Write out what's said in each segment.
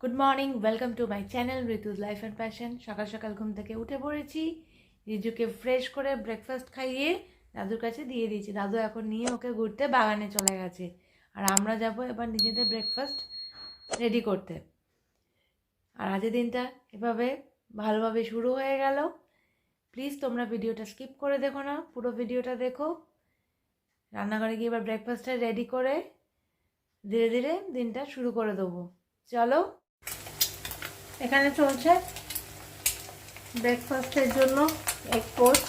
Good morning, welcome to my channel Ritu's life and passion. সকাল সকাল ঘুম থেকে উঠে পড়েছি। রিজুকে ফ্রেশ করে ব্রেকফাস্ট খাইয়ে দাদুর কাছে দিয়ে দিয়েছি। দাদু এখন নিয়ে ওকে ঘুরতে বাগানে চলে গেছে, আর আমরা যাব এবার নিজেদের ব্রেকফাস্ট রেডি করতে। আর আজকের দিনটা এভাবে ভালোভাবে শুরু হয়ে গেল। প্লিজ তোমরা ভিডিওটা স্কিপ করে দেখো না, পুরো ভিডিওটা দেখো। রান্নাঘরে গিয়ে এবার ব্রেকফাস্টটা রেডি করে ধীরে ধীরে দিনটা শুরু করে দেবো। চলো, এখানে চলছে ব্রেকফাস্টের জন্য এগ পোস্ট।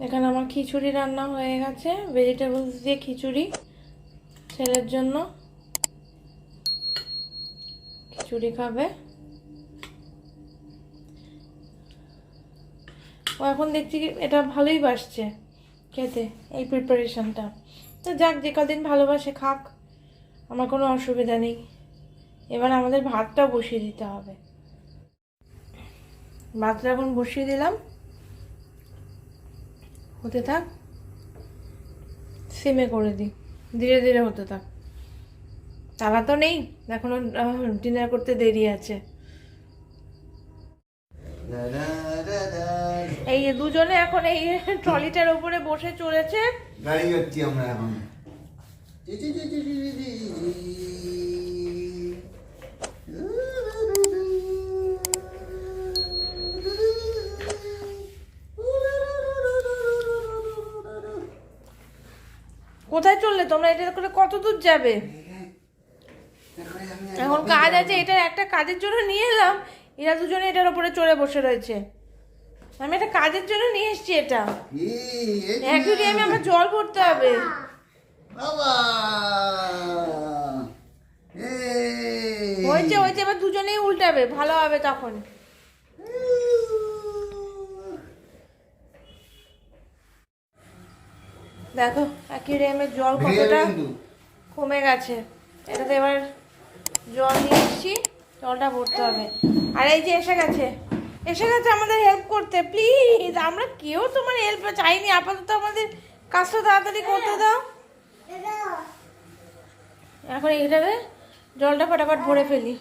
এখানে আমার খিচুড়ি রান্না হয়ে গেছে, ভেজিটেবলস দিয়ে খিচুড়ি। ছেলের জন্য খিচুড়ি খাবে। ও এখন দেখছি এটা ভালোই বাসছে খেতে, এই প্রিপারেশনটা। তো যাক, যে কদিন ভালোবাসে খাক, আমার কোনো অসুবিধা নেই। এবার আমাদের ভাতটা বসিয়ে দিতে হবে। ভাতটা এখন বসিয়ে দিলাম, হতে থাক। সিমে করে দিই, ধীরে ধীরে হতে থাক। তারা তো নেই, এখনো ডিনার করতে দেরি আছে। এই দুজনে এখন এই ট্রলিটার উপরে বসে চলেছে, গাড়ি যাচ্ছি আমরা এখন। কোথায় চললে তোমরা? এটা করে কত দূর যাবে? এখন কাজ আছে, এটা একটা কাজের জন্য নিয়ে এলাম। এরা দুজনে এটার উপরে চড়ে বসে রয়েছে। আমি একটা কাজের জন্য নিয়ে এসেছি এটা। অ্যাকুয়ারিয়ামে আমার জল ভরতে হবে। বাবা হয়েছে হয়েছে, এবার দুজনেই উল্টাবে, ভালো হবে তখন। দেখো অ্যাকুয়ারিয়ামের জল কতটা কমে গেছে। এটাতে এবার জল নিয়ে এসেছি, জলটা ভরতে হবে। আর এই যে এসে গেছে আমাদের হেল্প করতে। প্লিজ, আমরা কেউ তোমার হেল্প চাইনি, আপাতত আমাদের কাজটা তাড়াতাড়ি করতে দাও। এখন এইটাতে জলটা ফটাফট ভরে ফেলি।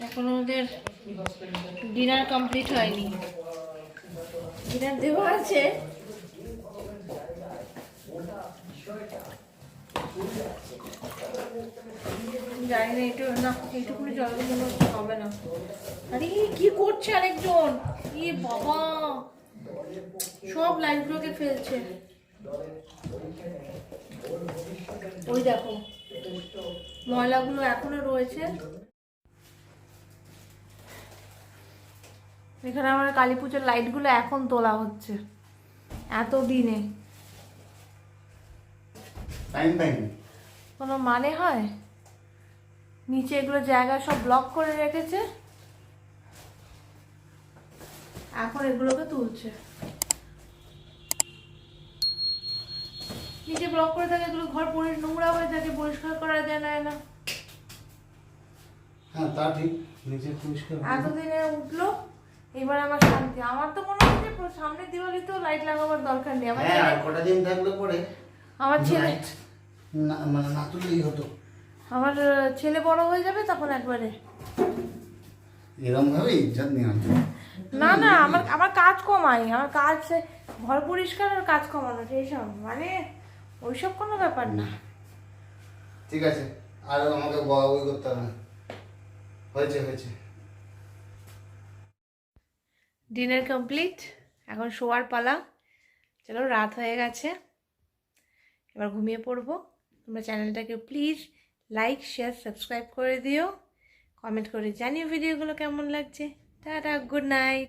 এখন ওদের ডিনার কমপ্লিট হয়নি, ডিনার দেওয়া আছে। জানি না, একটু না, এইটুকুনি জলের জন্য হবে না। আরে কি করছে আরেকজন? এ বাবা, সব লাইটগুলোকে ফেলছে। ওই দেখো, ময়লাগুলো এখনো রয়েছে। এখানে আমার কালী পুজোর লাইটগুলো এখন তোলা হচ্ছে, এত দিনে কোনো মানে হয়? নিচে এগুলো জায়গা সব ব্লক করে রেখেছে, এখন এগুলোকে তুলছে। নিচে ব্লক করে থাকে, এগুলো ঘর নোংরা হয়ে থাকে, পরিষ্কার করা যায় না। হ্যাঁ তা ঠিক, নিচে পরিষ্কার এতদিনে উঠলো, এবার আমার শান্তি। আমার তো মনে হচ্ছে সামনের দিওয়ালি তো লাইট লাগাবার দরকার নেই। আমার হ্যাঁ, আর কটা দিন থাকলে পরে আমার ছেলে না, মানে না তুললেই হতো। আমার ছেলে বড় হয়ে যাবে তখন একবারে এরকম ভাবে ইজ্জত নেওয়া হতো। না না, আমার কাজ কমাই, আমার কাজ ঘর পরিষ্কার আর কাজ কমানো, এইসব মানে ওইসব কোনো ব্যাপার না। ঠিক আছে, আর আমাকে বই করতে হবে না। হয়েছে হয়েছে। ডিনার কমপ্লিট, এখন শোয়ার পালা। চলো, রাত হয়ে গেছে, এবার ঘুমিয়ে পড়বো। তোমরা চ্যানেলটাকে প্লিজ লাইক, শেয়ার, সাবস্ক্রাইব করে দিও। কমেন্ট করে জানিও ভিডিওগুলো কেমন লাগছে। Tata, good night.